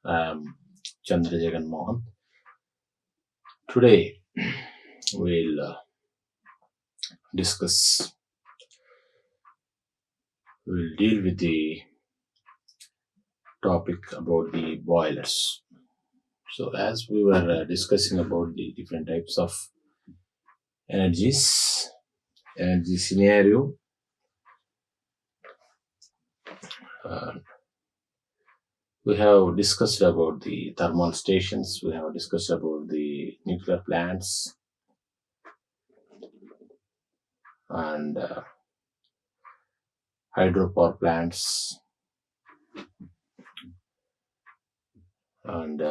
I am Chandra Jagan Mohan. Today we'll deal with the topic about the boilers. So as we were discussing about the different types of energy scenario, we have discussed about the thermal stations, we have discussed about the nuclear plants and hydropower plants and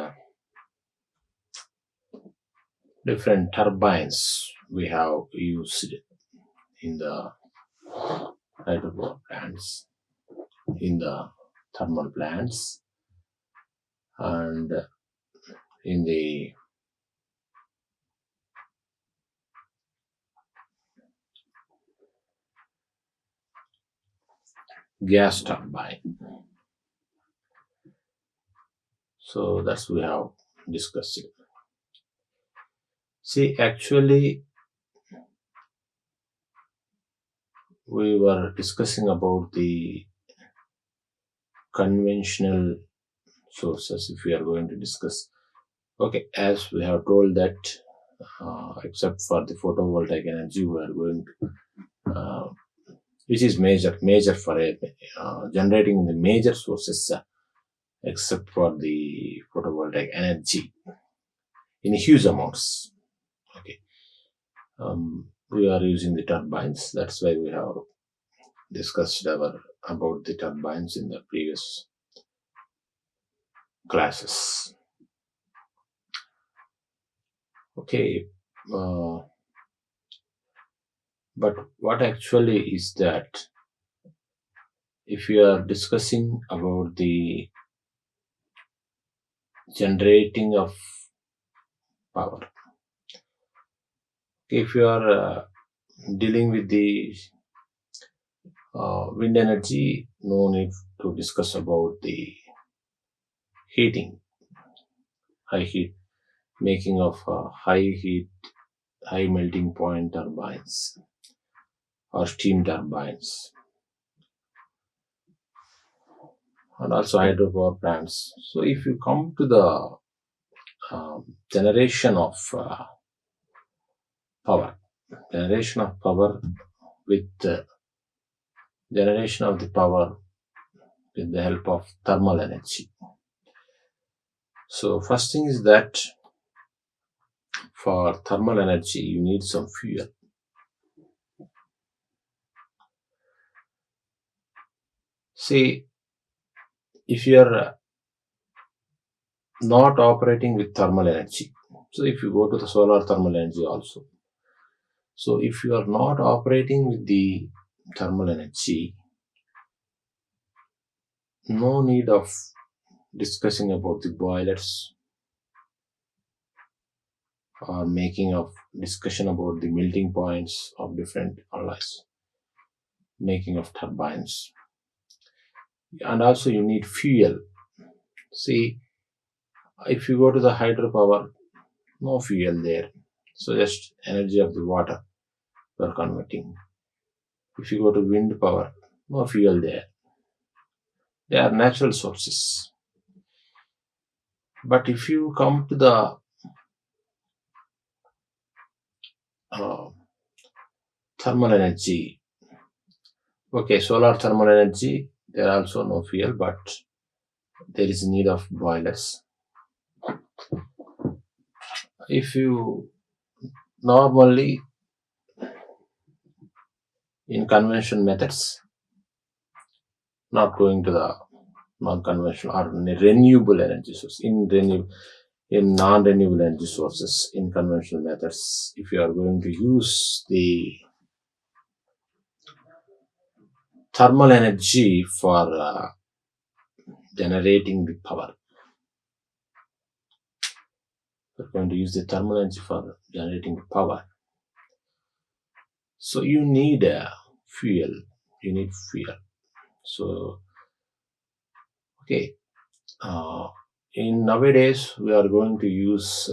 different turbines we have used in the hydropower plants, in the thermal plants, and in the gas turbine. So that's we have discussed. See, actually, we were discussing about the conventional sources. If we are going to discuss, okay, as we have told that except for the photovoltaic energy, we are going to which is major for generating the major sources except for the photovoltaic energy in huge amounts. Okay, we are using the turbines. That's why we have discussed about the turbines in the previous classes. Okay, but what actually is that if you are discussing about the generating of power, if you are dealing with the wind energy, no need to discuss about the heating, high heat, making of high melting point turbines or steam turbines, and also hydropower plants. So if you come to the generation of power with generation of the power with the help of thermal energy. So first thing is that for thermal energy you need some fuel. See, if you are not operating with thermal energy, so if you go to the solar thermal energy also, so if you are not operating with the thermal energy, no need of discussing about the boilers or making of discussion about the melting points of different alloys, making of turbines, and also you need fuel. See, if you go to the hydropower, no fuel there, so just energy of the water you are converting. If you go to wind power, no fuel there, they are natural sources. But if you come to the thermal energy, okay, solar thermal energy, there are also no fuel, but there is need of boilers. If you normally in conventional methods, not going to the non-conventional or renewable energy source, in non-renewable energy sources, in conventional methods, if you are going to use the thermal energy for generating the power, you're going to use the thermal energy for generating the power, so you need fuel. So okay, in nowadays we are going to use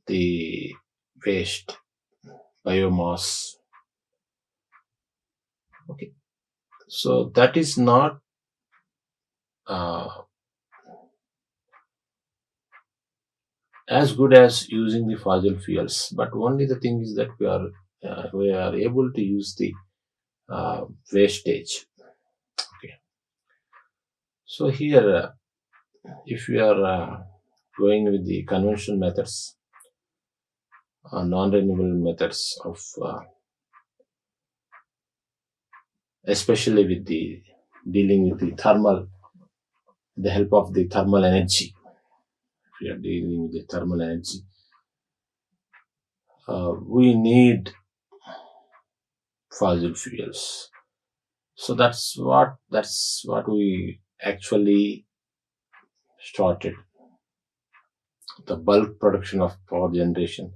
the waste biomass. Okay, so that is not uh, as good as using the fossil fuels, but only the thing is that we are able to use the wastage. Okay, so here if we are going with the conventional methods, non-renewable methods of especially with the dealing with the thermal, the help of the thermal energy. If we are dealing with the thermal energy, we need fossil fuels. So that's what we actually started. The bulk production of power generation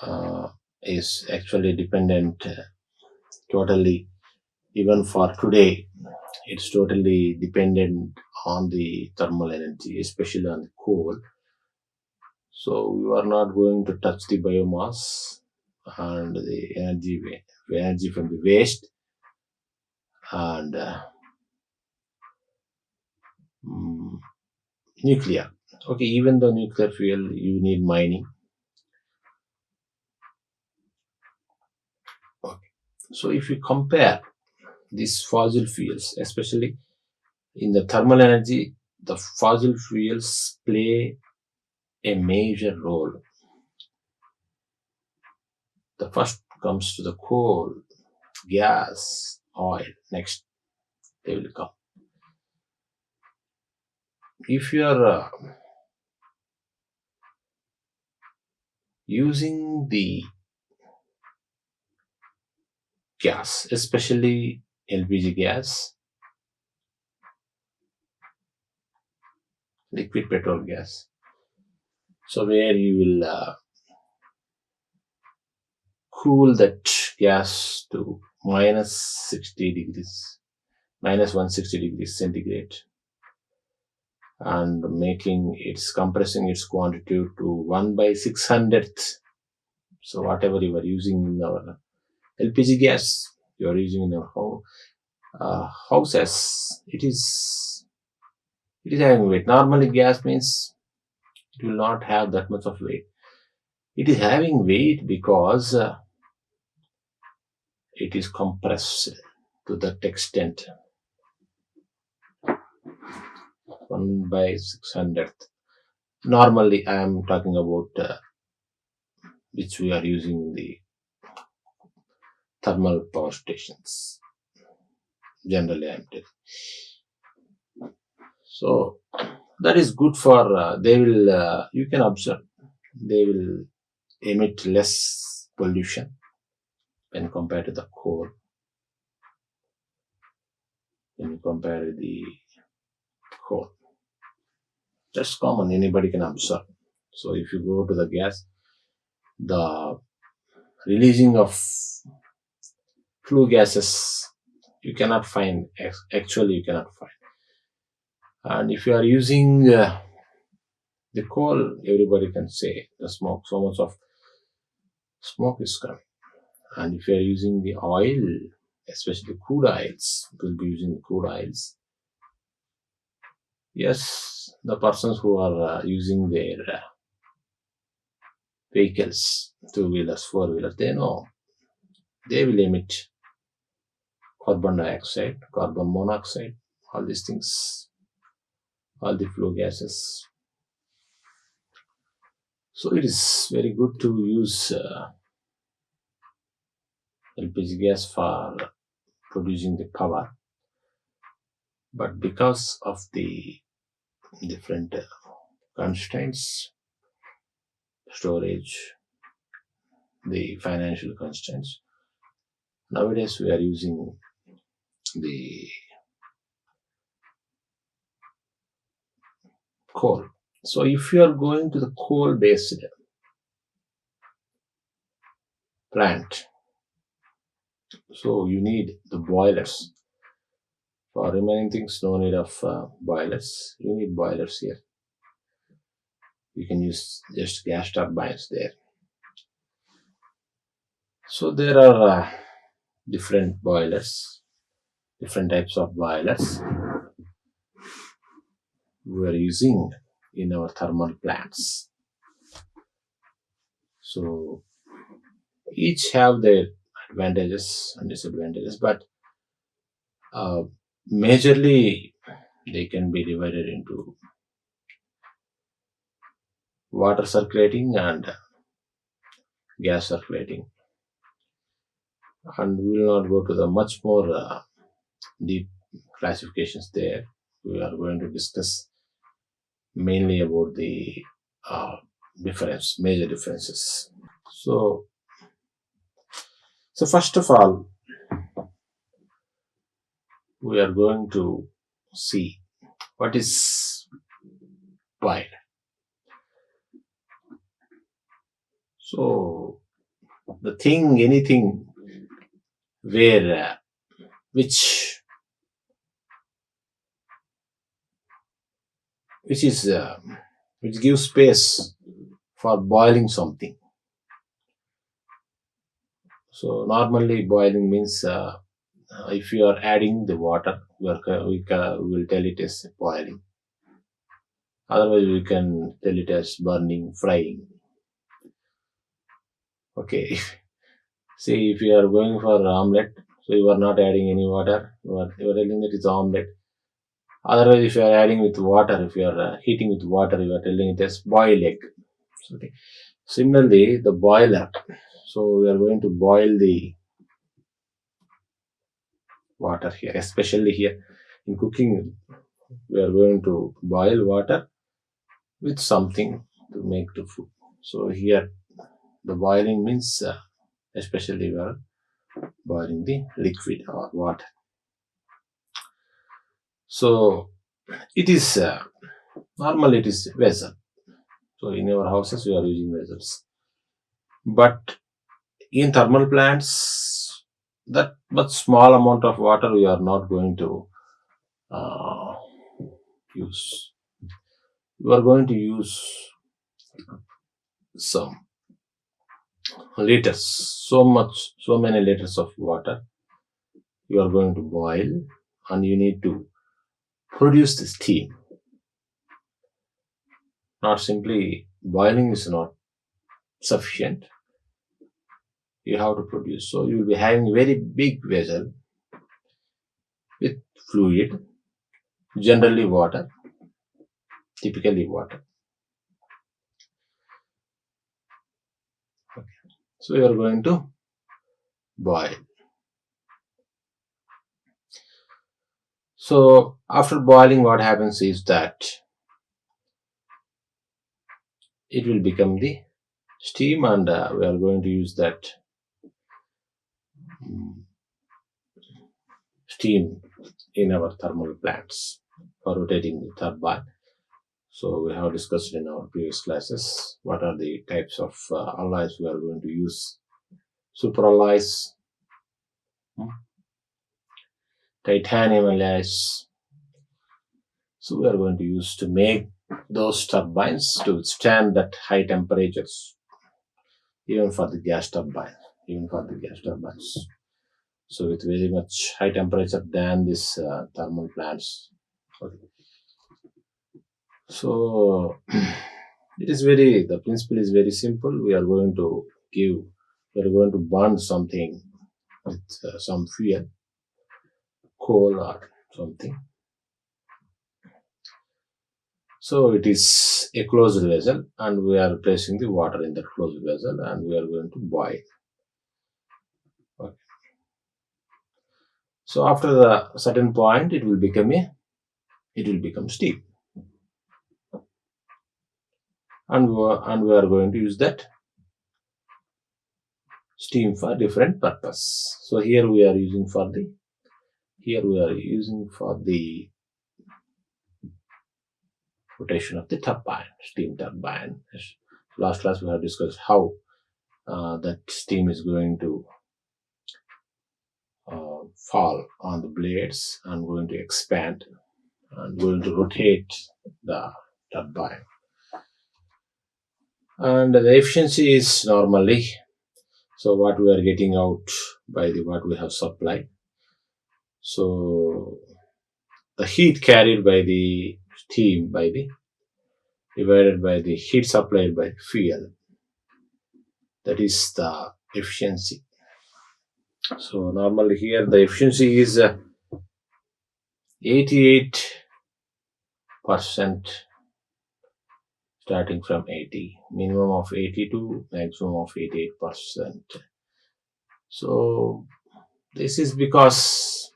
uh, is actually dependent totally, even for today, it's totally dependent on the thermal energy, especially on the coal. So we are not going to touch the biomass and the energy from the waste, and mm, nuclear. Okay, even the nuclear fuel, you need mining. Okay. So if you compare these fossil fuels, especially in the thermal energy, the fossil fuels play a major role. The first comes to the coal, gas, oil. Next, they will come. If you are using the gas, especially LPG gas, liquid petrol gas, so where you will cool that gas to minus 60 degrees, minus 160 degrees centigrade, and compressing its quantity to 1 by 600th. So whatever you are using in our LPG gas, you are using in your houses, it is having weight. Normally gas means it will not have that much of weight. It is having weight because it is compressed to that extent, 1 by 600th. Normally I am talking about which we are using in the thermal power stations. Generally I am telling. So that is good for they will you can observe they will emit less pollution when compared to the coal, when you compare the coal. That's common, anybody can observe. So if you go to the gas, the releasing of flue gases you cannot find, actually you cannot find. And if you are using the coal, everybody can say the smoke, so much of smoke is coming. And if you are using the oil, especially crude oils, we'll be using crude oils. Yes, the persons who are using their vehicles, two-wheelers, four-wheelers, they know they will emit carbon dioxide, carbon monoxide, all these things, all the flue gases. So it is very good to use LPG gas for producing the power, but because of the different constraints, storage, the financial constraints, nowadays we are using the coal. So if you are going to the coal based plant, so you need the boilers For remaining things, no need of boilers. You need boilers here. You can use just gas turbines there. So there are different boilers, different types of boilers we are using in our thermal plants. So each have their advantages and disadvantages, but majorly they can be divided into water circulating and gas circulating, and we will not go to the much more deep classifications there. We are going to discuss mainly about the major differences. So first of all, we are going to see what is boil. So the thing, anything where which is which gives space for boiling something. So normally boiling means if you are adding the water, we will tell it as boiling. Otherwise, we can tell it as burning, frying. Okay. See, if you are going for omelette, so you are not adding any water. You are telling that it's omelette. Otherwise, if you are adding with water, if you are heating with water, you are telling it as boiled egg. Okay. Similarly, the boiler. So we are going to boil the water here, especially here in cooking. We are going to boil water with something to make the food. So here, the boiling means especially we are boiling the liquid or water. So it is normally it is vessel. So in our houses we are using vessels, but in thermal plants, that much small amount of water we are not going to use. We are going to use some liters, so many liters of water you are going to boil, and you need to produce the steam. Not simply boiling is not sufficient. You have to produce. So you will be having very big vessel with fluid, generally water, typically water. Okay. So you are going to boil. So after boiling, what happens is that it will become the steam, and we are going to use that steam in our thermal plants for rotating the turbine. So we have discussed in our previous classes what are the types of alloys we are going to use. Superalloys, titanium alloys. So we are going to use to make those turbines to withstand that high temperatures, even for the gas turbines. So with very much high temperature than this thermal plants. Okay. So the principle is very simple. We are going to burn something with some fuel, coal or something. So it is a closed vessel, and we are placing the water in that closed vessel, and we are going to boil. Okay. So after the certain point, it will become steam, and we are going to use that steam for different purpose. So here we are using for the rotation of the turbine, steam turbine. Last class we have discussed how that steam is going to fall on the blades and going to expand and going to rotate the turbine. And the efficiency is normally, so what we are getting out by the what we have supplied. So the heat carried by the steam by the divided by the heat supplied by fuel, that is the efficiency. So normally here the efficiency is 88%, starting from 80, minimum of 80 to maximum of 88%. So this is because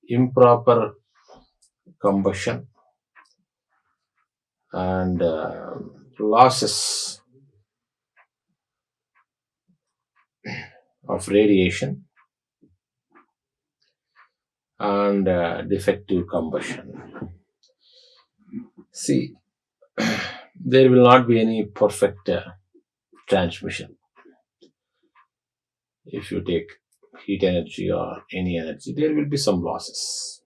improper combustion and losses of radiation and defective combustion. See, there will not be any perfect transmission. If you take heat energy or any energy, there will be some losses.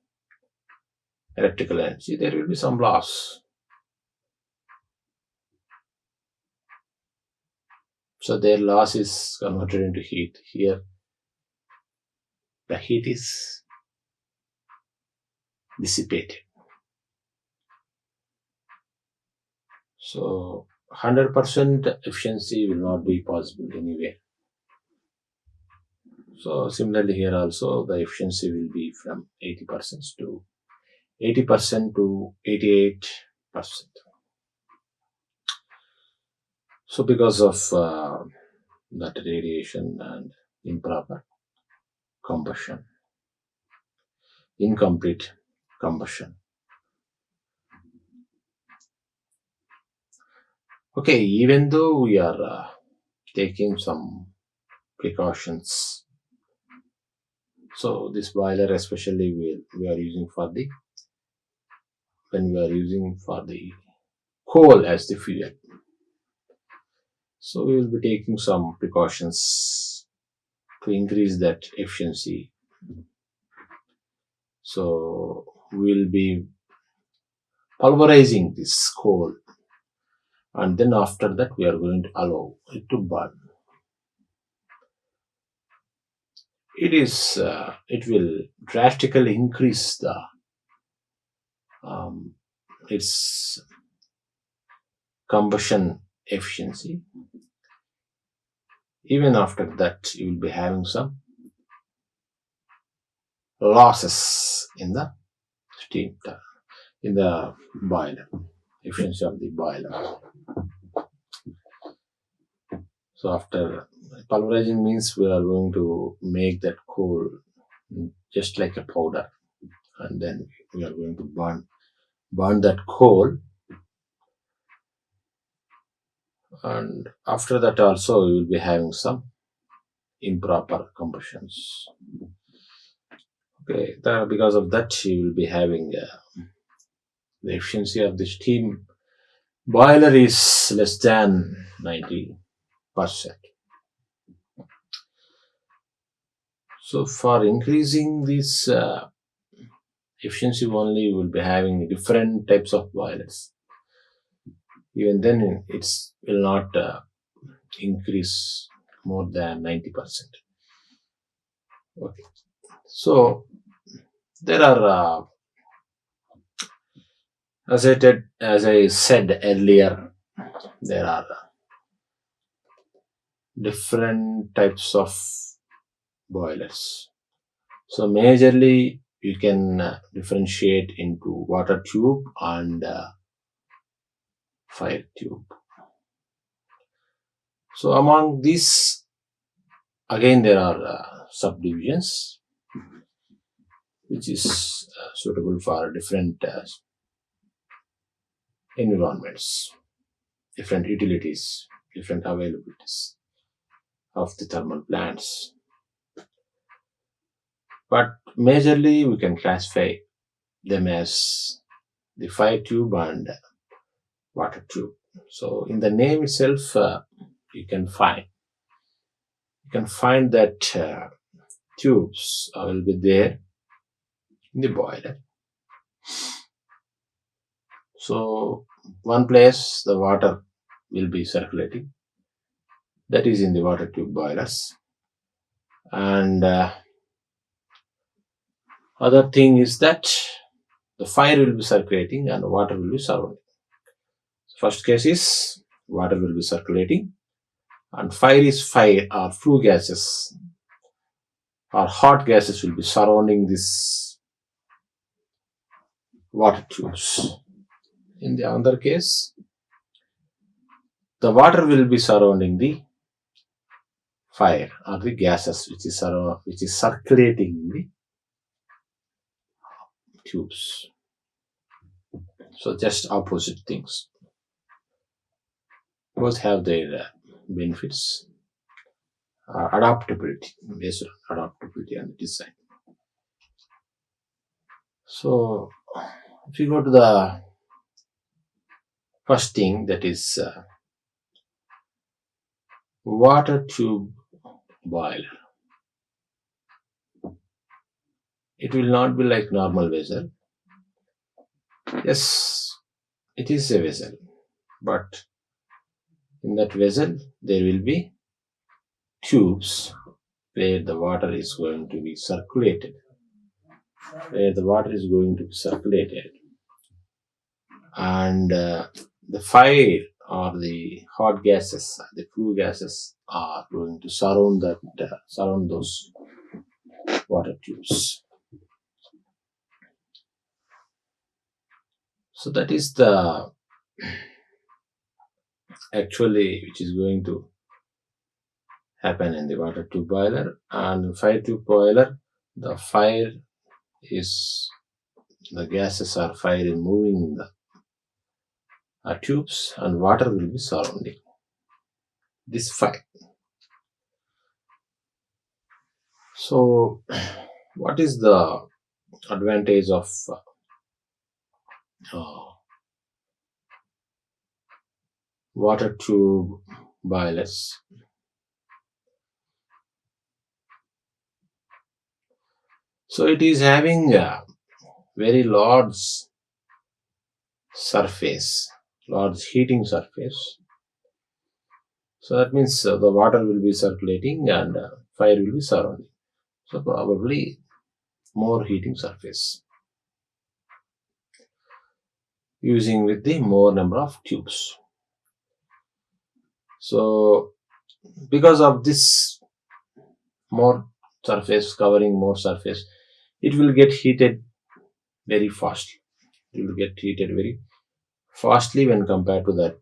Electrical energy, there will be some loss. So their loss is converted into heat. Here, the heat is dissipated. So 100% efficiency will not be possible anywhere. So similarly here also the efficiency will be from 80% to 88%. So because of that radiation and improper combustion, incomplete combustion. Okay, even though we are taking some precautions, so this boiler especially we are using for the, when we are using for the coal as the fuel. So we will be taking some precautions to increase that efficiency. So we will be pulverizing this coal, and then after that we are going to allow it to burn. It will drastically increase the its combustion efficiency. Even after that, you will be having some losses in the steam, in the boiler, efficiency of the boiler. So after pulverizing means we are going to make that coal just like a powder, and then we are going to burn that coal. And after that also we will be having some improper combustions. Okay, because of that you will be having the efficiency of the steam boiler is less than 90%. So for increasing this efficiency only, we will be having different types of boilers. Even then it will not increase more than 90%. Okay, so there are as I said earlier, there are different types of boilers. So majorly you can differentiate into water tube and fire tube. So among these, again there are subdivisions which is suitable for different environments, different utilities, different availabilities of the thermal plants. But majorly we can classify them as the fire tube and water tube. So in the name itself, you can find that tubes will be there in the boiler. So one place the water will be circulating, that is in the water tube boilers, and other thing is that the fire will be circulating and water will be surrounding. First case is water will be circulating and fire or flue gases or hot gases will be surrounding this water tubes. In the other case, the water will be surrounding the fire or the gases which is circulating in the tubes. So just opposite things. Both have their benefits. Adaptability, based on adaptability and design. So if you go to the first thing, that is water tube boiler. It will not be like normal vessel. Yes, it is a vessel, but in that vessel there will be tubes where the water is going to be circulated. And the fire or the hot gases, the flue gases are going to surround those water tubes. So that is the actually which is going to happen in the water tube boiler. And fire tube boiler, the gases are fire moving in the tubes and water will be surrounding this fire. So what is the advantage of water tube boilers? So it is having a very large heating surface. So that means the water will be circulating and fire will be surrounding. So probably more heating surface using with the more number of tubes. So because of this more surface, covering more surface, it will get heated very fast. It will get heated very fastly when compared to that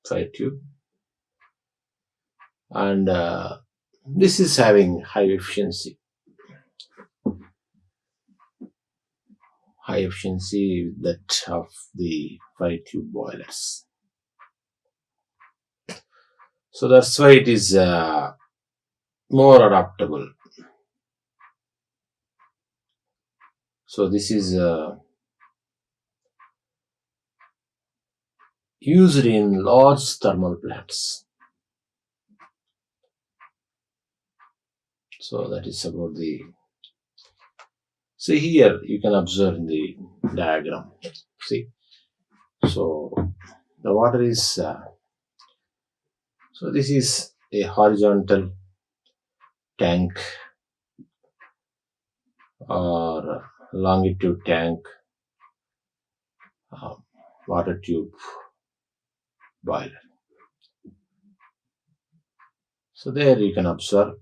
fire tube. And this is having high efficiency that of the fire tube boilers. So that's why it is more adaptable. So this is used in large thermal plants. So that is about the. See here, you can observe in the diagram. See, so the water is. So this is a horizontal tank or longitude tank, water tube boiler. So there you can observe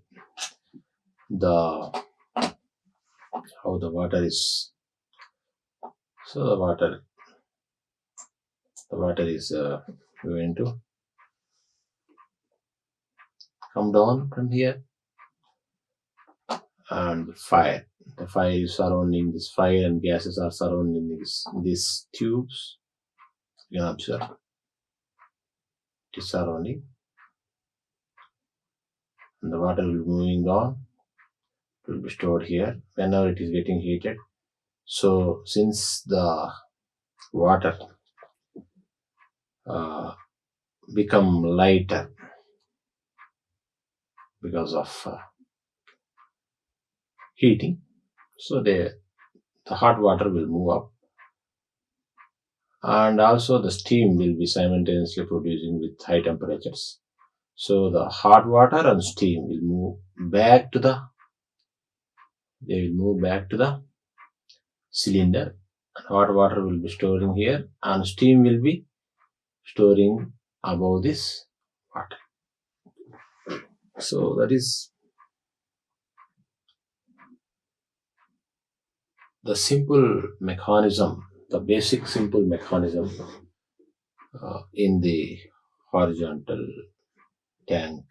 how the water is. So the water is going to come down from here, and the fire is surrounding this fire, and gases are surrounding these tubes. You can observe it is surrounding, and the water will be moving down. It will be stored here whenever it is getting heated. So since the water become lighter because of heating. So the hot water will move up, and also the steam will be simultaneously producing with high temperatures. So the hot water and steam will move back to the cylinder, and hot water will be storing here, and steam will be storing above this water. So that is the simple mechanism, the basic simple mechanism in the horizontal tank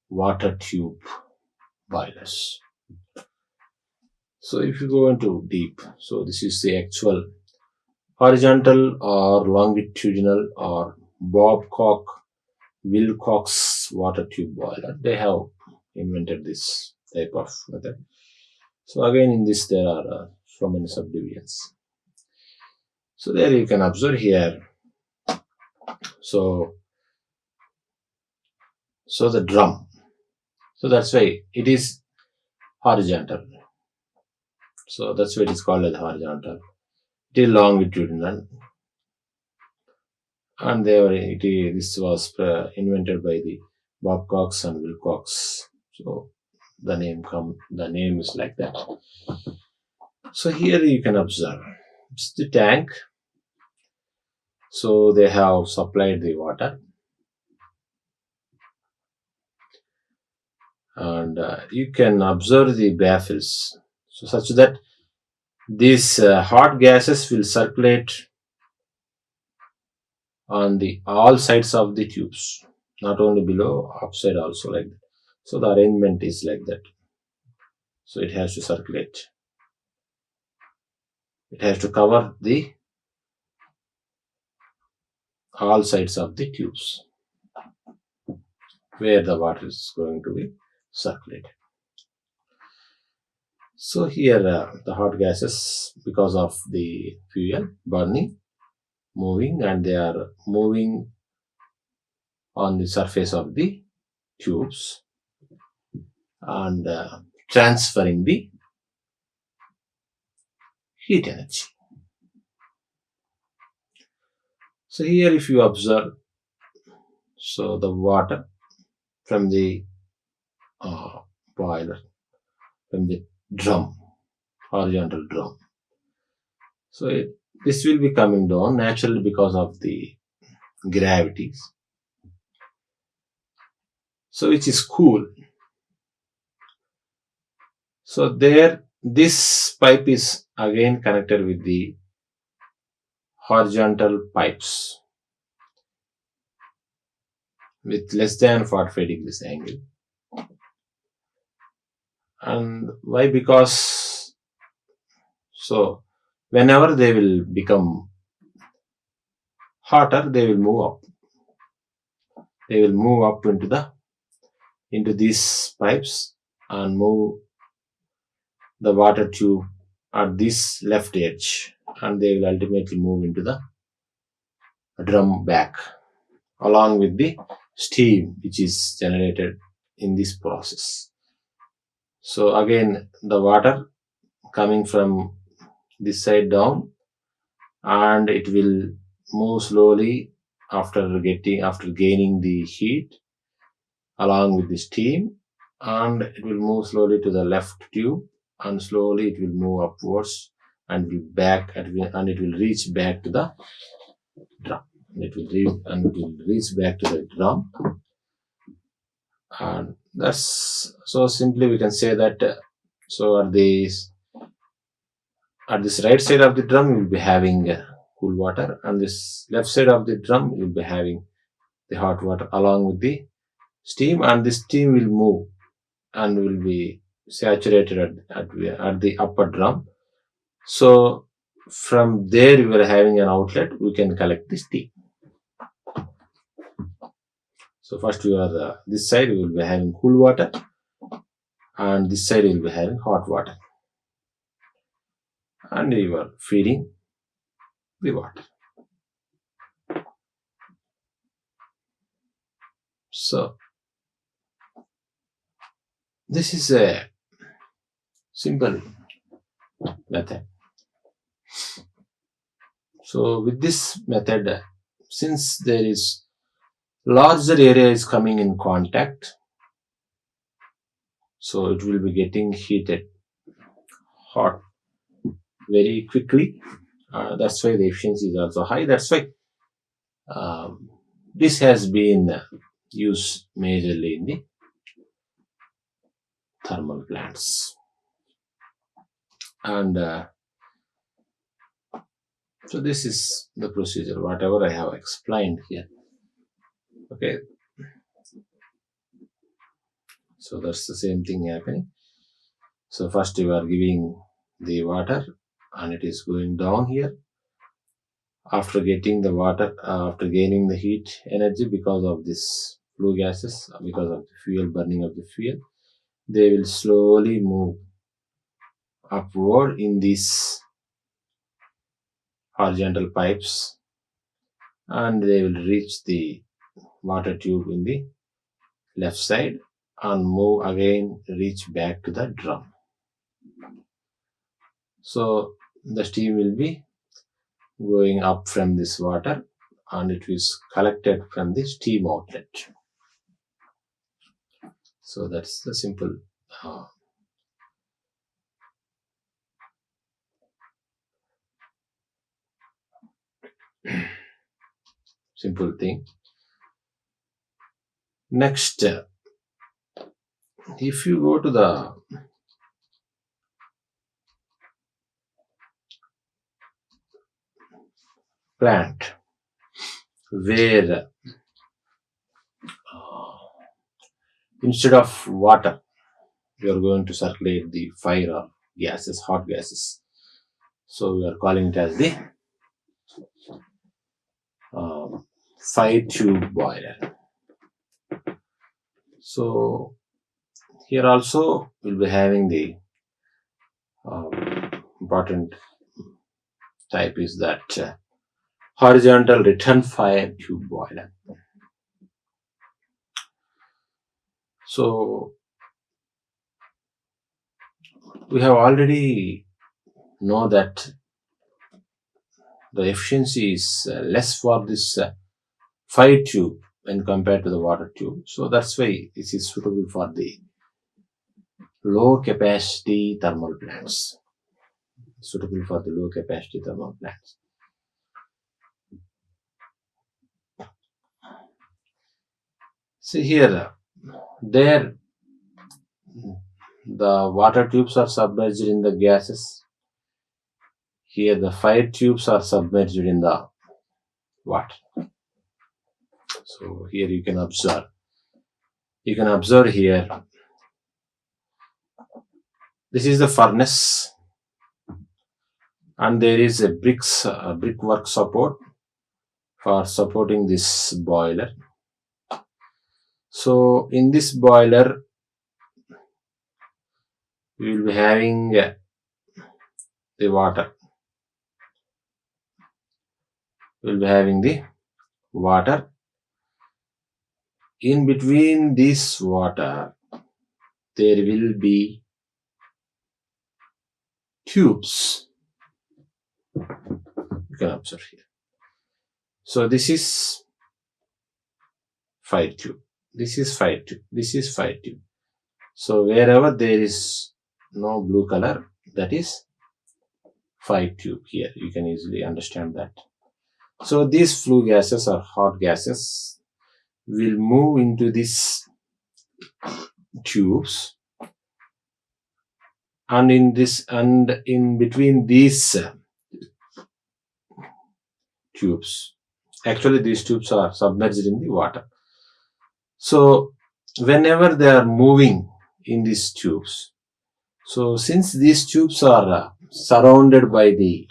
water tube boilers. So if you go into deep, so this is the actual horizontal or longitudinal or Babcock Wilcox water tube boiler. They have invented this type of method. So again, in this there are so many subdivisions. So there you can observe here. So the drum. So that's why it is horizontal. So that's why it is called as horizontal. It is longitudinal, and this was invented by the Babcock and Wilcox. So the name is like that. So here you can observe it's the tank. So they have supplied the water, and you can observe the baffles, so such that these hot gases will circulate on the all sides of the tubes, not only below, upside also, like that. So the arrangement is like that. So it has to circulate. It has to cover the all sides of the tubes where the water is going to be circulated. So here the hot gases, because of the fuel burning, moving, and they are moving on the surface of the tubes and transferring the heat energy. So here if you observe, so the water from the boiler, from the drum, horizontal drum. So this will be coming down naturally because of the gravities. So which is cool. So there, this pipe is again connected with the horizontal pipes with less than 45 degrees angle. And why? Because so whenever they will become hotter, they will move up. They will move up into these pipes and move the water tube at this left edge, and they will ultimately move into the drum back along with the steam which is generated in this process. So again the water coming from this side down, and it will move slowly after gaining the heat along with the steam, and it will move slowly to the left tube, and slowly it will move upwards and it will reach back to the drum. It will reach back to the drum, and that's so simply we can say that. So at this right side of the drum you will be having cool water, and this left side of the drum you will be having the hot water along with the steam, and the steam will move and will be saturated at the upper drum. So from there we are having an outlet, we can collect the steam. So first we are this side we will be having cool water, and this side we will be having hot water, and you are feeding the water. So This is a simple method. So with this method, since there is larger area is coming in contact, so it will be getting heated hot very quickly. That's why the efficiency is also high. That's why this has been used majorly in the thermal plants. And so this is the procedure, whatever I have explained here. Okay. So that's the same thing happening. So first you are giving the water and it is going down here. After getting the water, after gaining the heat energy because of this flue gases, because of the fuel, burning of the fuel, they will slowly move upward in these horizontal pipes and they will reach the water tube in the left side and move again, reach back to the drum. So the steam will be going up from this water and it is collected from the steam outlet. So that's the simple simple thing. Next, if you go to the plant where instead of water you are going to circulate the fire or gases, hot gases, so we are calling it as the fire tube boiler. So here also we'll be having the important type is that horizontal return fire tube boiler. So we have already know that the efficiency is less for this fire tube when compared to the water tube. So that's why this is suitable for the low capacity thermal plants. Suitable for the low capacity thermal plants. See here, there the water tubes are submerged in the gases. Here the fire tubes are submerged in the water. So here you can observe. You can observe here. This is the furnace, and there is a brickwork support for supporting this boiler. So in this boiler, we will be having the water. We will be having the water. In between this water, there will be tubes. You can observe here. So this is fire tube. This is fire tube. This is fire tube. So wherever there is no blue color, that is fire tube here. You can easily understand that. So these flue gases or hot gases will move into these tubes, and in between these tubes, actually these tubes are submerged in the water. So whenever they are moving in these tubes, so since these tubes are surrounded by the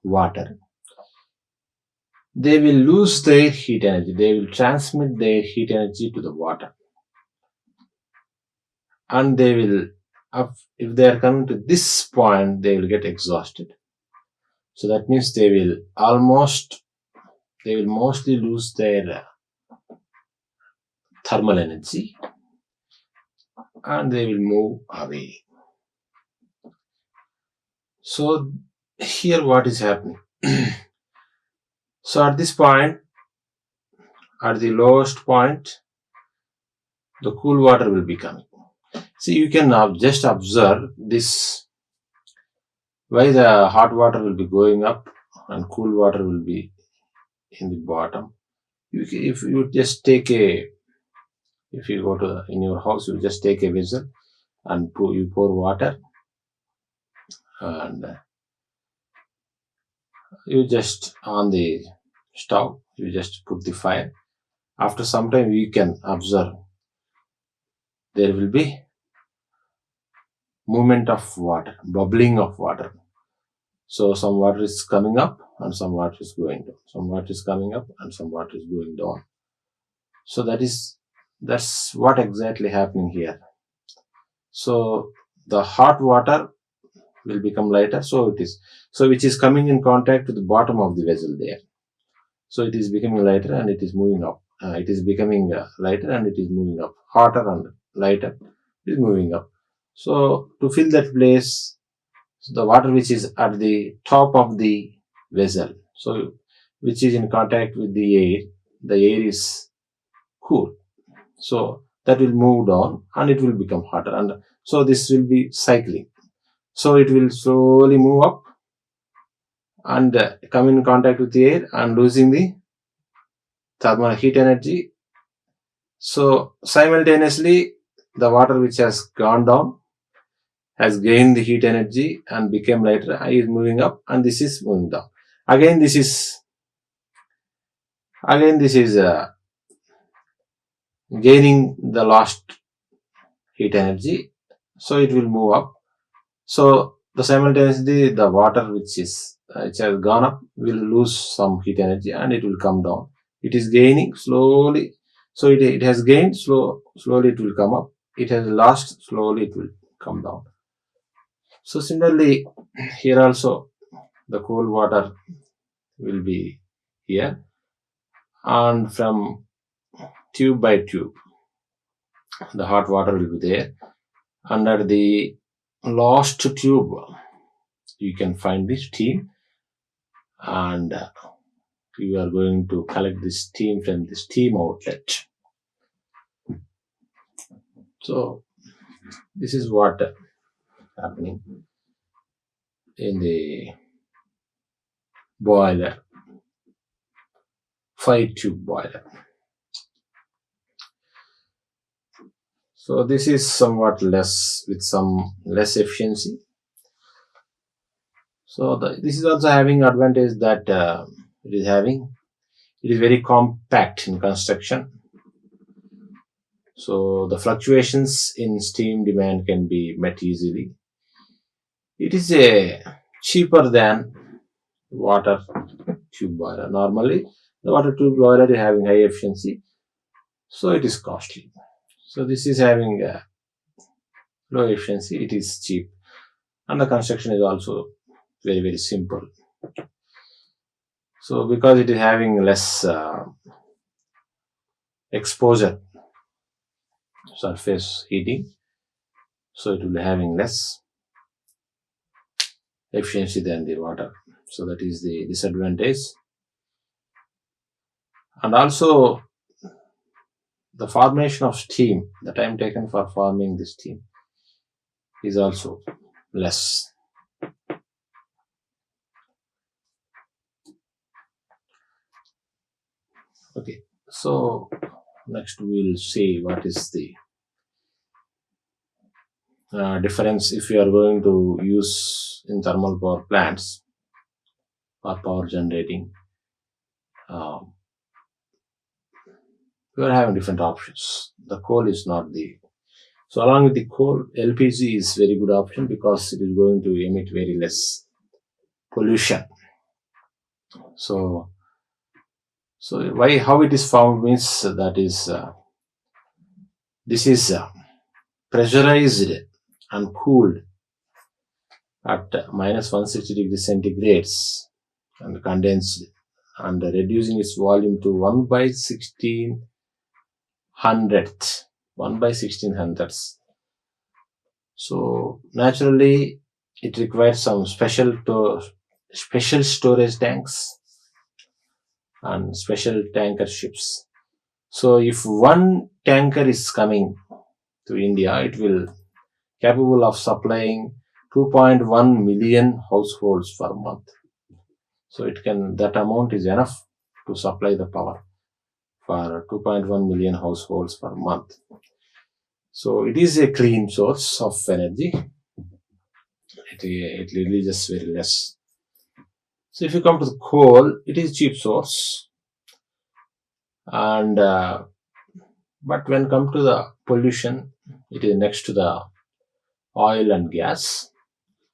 water, they will lose their heat energy. They will transmit their heat energy to the water, and they will, if they are coming to this point, they will get exhausted. So that means they will mostly lose their thermal energy and they will move away. So here what is happening? So at this point, at the lowest point, the cool water will be coming. See, you can now just observe this, why the hot water will be going up and cool water will be in the bottom. If you just take if you go to in your house, you just take a vessel and you pour water and you just on the stove, you just put the fire. After some time, you can observe there will be movement of water, bubbling of water. So some water is coming up and some water is going down. Some water is coming up and some water is going down. So that's what exactly happening here. So the hot water will become lighter. So which is coming in contact with the bottom of the vessel there. So it is becoming lighter and it is moving up. It is becoming lighter and it is moving up. Hotter and lighter, it is moving up. So to fill that place, the water which is at the top of the vessel, so which is in contact with the air is cool. So that will move down and it will become hotter. And so this will be cycling. So it will slowly move up and come in contact with the air and losing the thermal heat energy. So simultaneously, the water which has gone down has gained the heat energy and became lighter, is moving up, and this is moving down. Again, this is gaining the lost heat energy, so it will move up. So the simultaneously the water which has gone up will lose some heat energy and it will come down. It is gaining slowly. So it has gained slowly it will come up. It has lost, slowly it will come down. So similarly, here also the cold water will be here, and from tube by tube, the hot water will be there. Under the last tube, you can find the steam, and you are going to collect the steam from the steam outlet. So this is what happening in the boiler, 5-tube boiler. So this is somewhat less, with some less efficiency. So this is also having advantage that it is very compact in construction. So the fluctuations in steam demand can be met easily. It is cheaper than water tube boiler. Normally, the water tube boiler is having high efficiency, so it is costly. So this is having low efficiency. It is cheap, and the construction is also very, very simple. So because it is having less exposure, surface heating, so it will be having less efficiency than the water. So that is the disadvantage. And also the formation of steam, the time taken for forming the steam is also less. Okay, so next we will see what is the difference if you are going to use in thermal power plants or power generating. You are having different options. The coal is not so along with the coal, LPG is very good option because it is going to emit very less pollution. So how it is found means that is this is pressurized and cooled at minus 160 degrees centigrades and condensed and reducing its volume to 1/16 hundredth, 1 by 16 hundredths. So naturally, it requires some special storage tanks and special tanker ships. So if one tanker is coming to India, it will capable of supplying 2.1 million households per month. So that amount is enough to supply the power for 2.1 million households per month. So it is a clean source of energy. It releases very less. So if you come to the coal, it is cheap source, and but when come to the pollution, it is next to the oil and gas,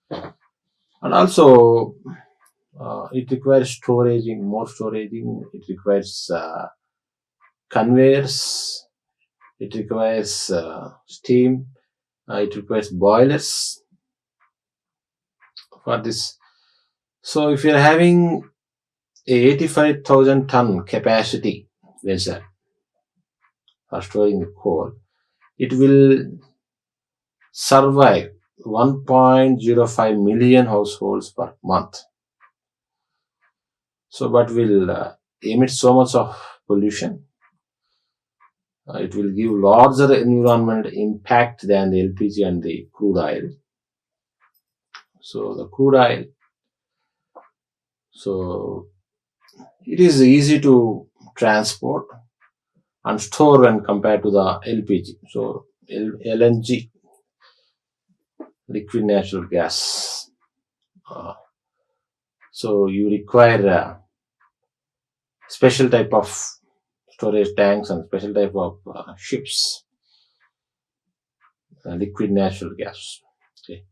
and also it requires more storage. It requires conveyors. It requires steam. It requires boilers for this. So if you are having a 85,000 ton capacity vessel for storing the coal, it will survive 1.05 million households per month. So, but will emit so much of pollution. It will give larger environmental impact than the LPG and the crude oil. So the crude oil, so it is easy to transport and store when compared to the LPG. So LNG, liquid natural gas. So you require a special type of storage tanks and special type of ships. Liquid natural gas. Okay.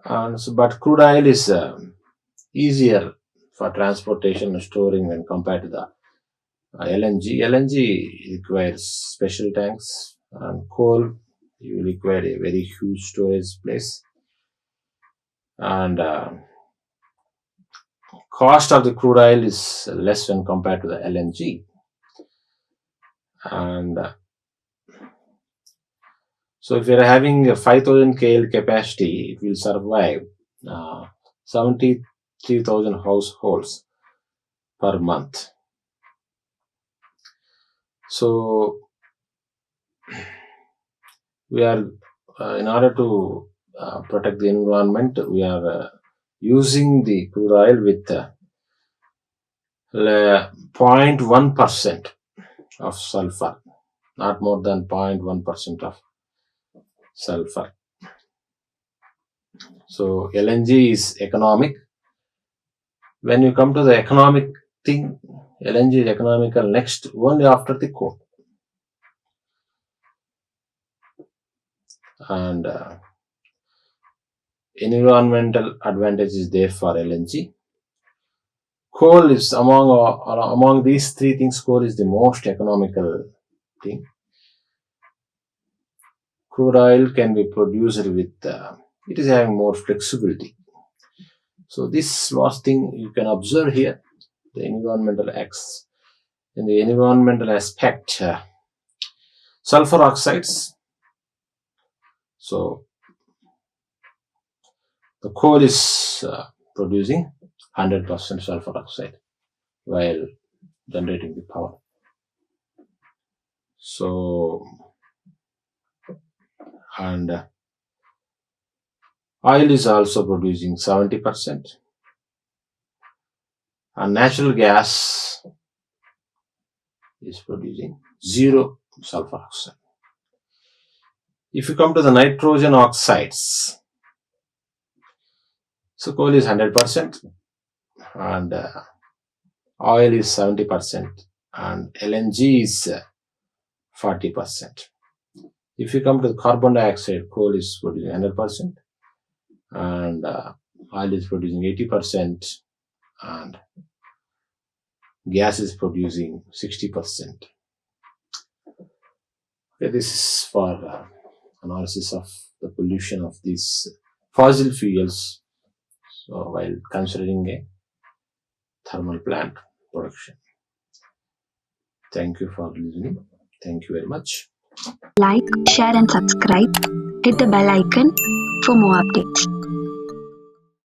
But crude oil is easier for transportation and storing when compared to the LNG. LNG requires special tanks, and coal you require a very huge storage place, and cost of the crude oil is less when compared to the LNG, and so if you are having a 5,000 KL capacity, it will survive 73,000 households per month. So we are in order to protect the environment, we are using the crude oil with 0.1% of sulfur, not more than 0.1% of sulfur. So LNG is economic. When you come to the economic thing, LNG is economical next only after the coal. And environmental advantage is there for LNG. Coal is among these three things, coal is the most economical thing. Crude oil can be produced with, it is having more flexibility. So this last thing you can observe here, the environmental in the environmental aspect, sulfur oxides. So the coal is producing 100% sulfur oxide while generating the power. So, and oil is also producing 70%, and natural gas is producing 0 sulfur oxide. If you come to the nitrogen oxides, so coal is 100% and oil is 70% and LNG is 40%. If you come to the carbon dioxide, coal is producing 100% and oil is producing 80% and gas is producing 60%. Okay, this is for analysis of the pollution of these fossil fuels, so while considering a thermal plant production. Thank you for listening. Thank you very much. Like, share, and subscribe. Hit the bell icon for more updates.